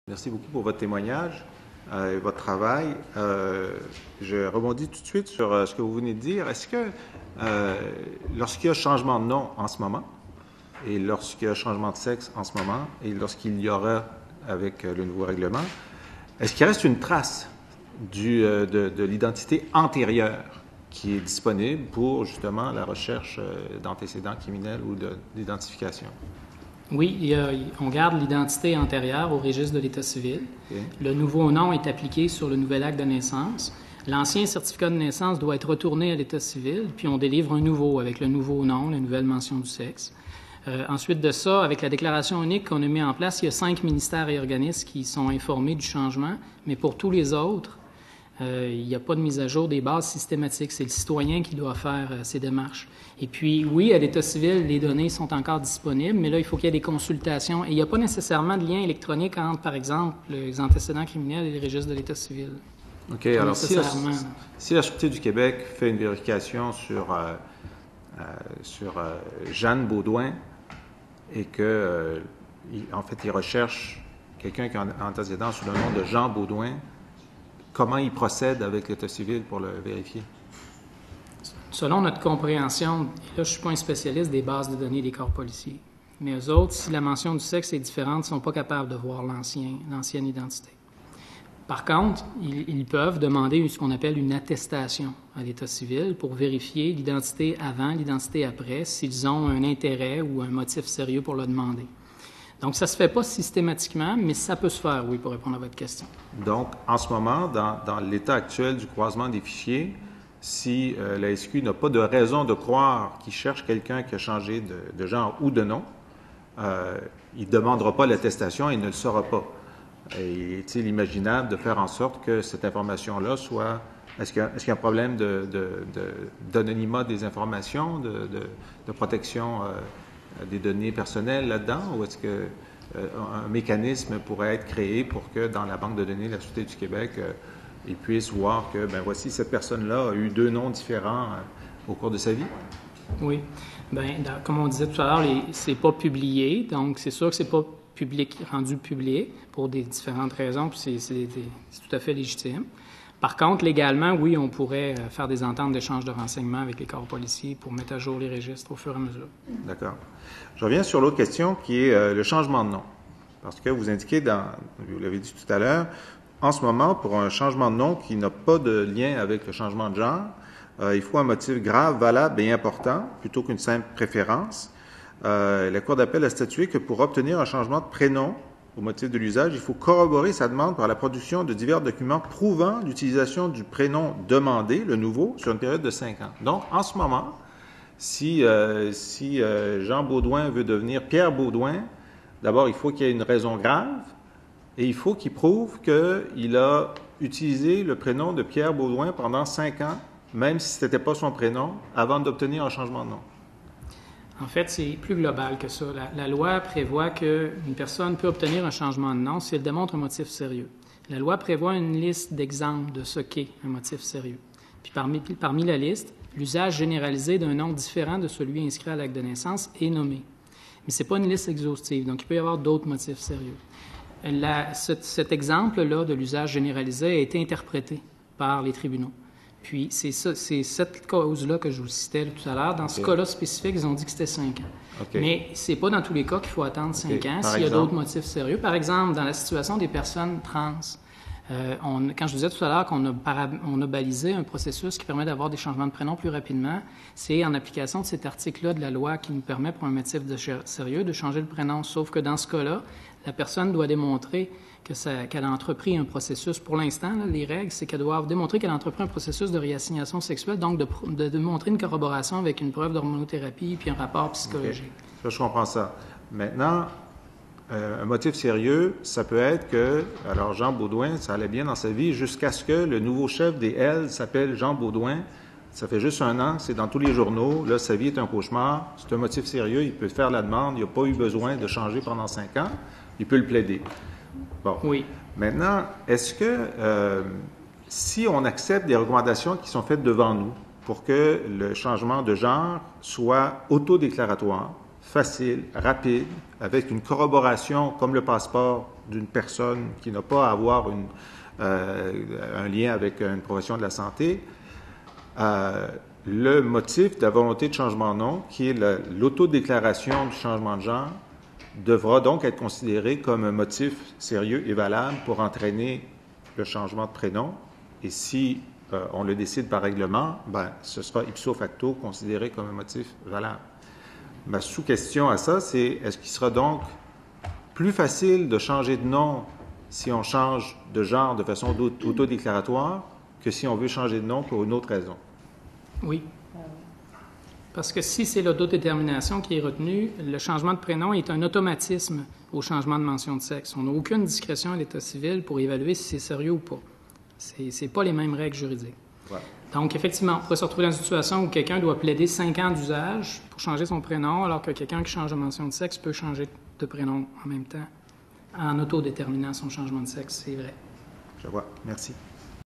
Merci beaucoup pour votre témoignage et votre travail. Je rebondis tout de suite sur ce que vous venez de dire. Est-ce que lorsqu'il y a changement de nom en ce moment, et lorsqu'il y a changement de sexe en ce moment, et lorsqu'il y aura avec le nouveau règlement, est-ce qu'il reste une trace de l'identité antérieure qui est disponible pour justement la recherche d'antécédents criminels ou d'identification? Oui, on garde l'identité antérieure au registre de l'État civil. Okay. Le nouveau nom est appliqué sur le nouvel acte de naissance. L'ancien certificat de naissance doit être retourné à l'État civil, puis on délivre un nouveau avec le nouveau nom, la nouvelle mention du sexe. Ensuite de ça, avec la déclaration unique qu'on a mis en place, il y a 5 ministères et organismes qui sont informés du changement, mais pour tous les autres, il n'y a pas de mise à jour des bases systématiques. C'est le citoyen qui doit faire ces démarches. Et puis, oui, à l'État civil, les données sont encore disponibles, mais là, il faut qu'il y ait des consultations. Et il n'y a pas nécessairement de lien électronique entre, par exemple, les antécédents criminels et les registres de l'État civil. OK. Alors, si la Sûreté du Québec fait une vérification sur Jeanne Beaudoin et que, en fait, il recherche quelqu'un qui a un antécédent sous le nom de Jean Beaudoin, comment il procède avec l'État civil pour le vérifier? Selon notre compréhension, et là, je ne suis pas un spécialiste des bases de données des corps policiers, mais eux autres, si la mention du sexe est différente, ne sont pas capables de voir l'ancienne identité. Par contre, ils peuvent demander ce qu'on appelle une attestation à l'État civil pour vérifier l'identité avant, l'identité après, s'ils ont un intérêt ou un motif sérieux pour le demander. Donc, ça ne se fait pas systématiquement, mais ça peut se faire, oui, pour répondre à votre question. Donc, en ce moment, dans l'état actuel du croisement des fichiers, si la SQ n'a pas de raison de croire qu'il cherche quelqu'un qui a changé de genre ou de nom, il ne demandera pas l'attestation et il ne le saura pas. Et est-il imaginable de faire en sorte que cette information-là soit... Est-ce qu'il y a un problème d'anonymat des informations, de protection des données personnelles là-dedans, ou est-ce qu'un mécanisme pourrait être créé pour que dans la banque de données de la Sûreté du Québec, ils puissent voir que, ben voici, cette personne-là a eu 2 noms différents au cours de sa vie? Oui. Bien, comme on disait tout à l'heure, c'est pas publié, donc c'est sûr que c'est pas rendu public pour des différentes raisons, puis c'est tout à fait légitime. Par contre, légalement, oui, on pourrait faire des ententes d'échange de renseignements avec les corps policiers pour mettre à jour les registres au fur et à mesure. D'accord. Je reviens sur l'autre question qui est le changement de nom. Parce que vous indiquez, vous l'avez dit tout à l'heure, en ce moment, pour un changement de nom qui n'a pas de lien avec le changement de genre, il faut un motif grave, valable et important, plutôt qu'une simple préférence. La Cour d'appel a statué que pour obtenir un changement de prénom au motif de l'usage, il faut corroborer sa demande par la production de divers documents prouvant l'utilisation du prénom demandé, le nouveau, sur une période de 5 ans. Donc, en ce moment, si Jean Beaudoin veut devenir Pierre Beaudoin, d'abord, il faut qu'il y ait une raison grave et il faut qu'il prouve qu'il a utilisé le prénom de Pierre Beaudoin pendant 5 ans, même si ce n'était pas son prénom, avant d'obtenir un changement de nom. En fait, c'est plus global que ça. La loi prévoit qu'une personne peut obtenir un changement de nom si elle démontre un motif sérieux. La loi prévoit une liste d'exemples de ce qu'est un motif sérieux. Puis parmi la liste, l'usage généralisé d'un nom différent de celui inscrit à l'acte de naissance est nommé. Mais ce n'est pas une liste exhaustive, donc il peut y avoir d'autres motifs sérieux. Cet exemple-là de l'usage généralisé a été interprété par les tribunaux. Puis, c'est cette cause-là que je vous citais tout à l'heure. Dans ce cas-là spécifique, ils ont dit que c'était 5 ans. Mais ce n'est pas dans tous les cas qu'il faut attendre 5 ans s'il y a d'autres motifs sérieux. Par exemple, dans la situation des personnes trans, quand je vous disais tout à l'heure qu'on a balisé un processus qui permet d'avoir des changements de prénom plus rapidement, c'est en application de cet article-là de la loi qui nous permet, pour un motif sérieux, de changer le prénom. Sauf que dans ce cas-là, la personne doit démontrer qu'elle a entrepris un processus. Pour l'instant, là, les règles, c'est qu'elle doit démontrer qu'elle a entrepris un processus de réassignation sexuelle, donc de montrer une corroboration avec une preuve d'hormonothérapie puis un rapport psychologique. Ça, je comprends ça. Maintenant, un motif sérieux, ça peut être que, alors Jean Beaudoin, ça allait bien dans sa vie jusqu'à ce que le nouveau chef des L s'appelle Jean Beaudoin. Ça fait juste 1 an, c'est dans tous les journaux. Là, sa vie est un cauchemar. C'est un motif sérieux. Il peut faire la demande. Il n'a pas eu besoin de changer pendant 5 ans. Il peut le plaider. Bon. Oui. Maintenant, est-ce que si on accepte des recommandations qui sont faites devant nous pour que le changement de genre soit autodéclaratoire, facile, rapide, avec une corroboration comme le passeport d'une personne qui n'a pas à avoir un lien avec une profession de la santé, le motif de la volonté de changement de nom, qui est l'autodéclaration du changement de genre, devra donc être considéré comme un motif sérieux et valable pour entraîner le changement de prénom. Et si on le décide par règlement, ben, ce sera ipso facto considéré comme un motif valable. Ma sous-question à ça, c'est est-ce qu'il sera donc plus facile de changer de nom si on change de genre de façon autodéclaratoire que si on veut changer de nom pour une autre raison? Oui. Parce que si c'est l'autodétermination qui est retenue, le changement de prénom est un automatisme au changement de mention de sexe. On n'a aucune discrétion à l'État civil pour évaluer si c'est sérieux ou pas. C'est pas les mêmes règles juridiques. Ouais. Donc, effectivement, on pourrait se retrouver dans une situation où quelqu'un doit plaider 5 ans d'usage pour changer son prénom, alors que quelqu'un qui change de mention de sexe peut changer de prénom en même temps, en autodéterminant son changement de sexe. C'est vrai. Je vois. Merci.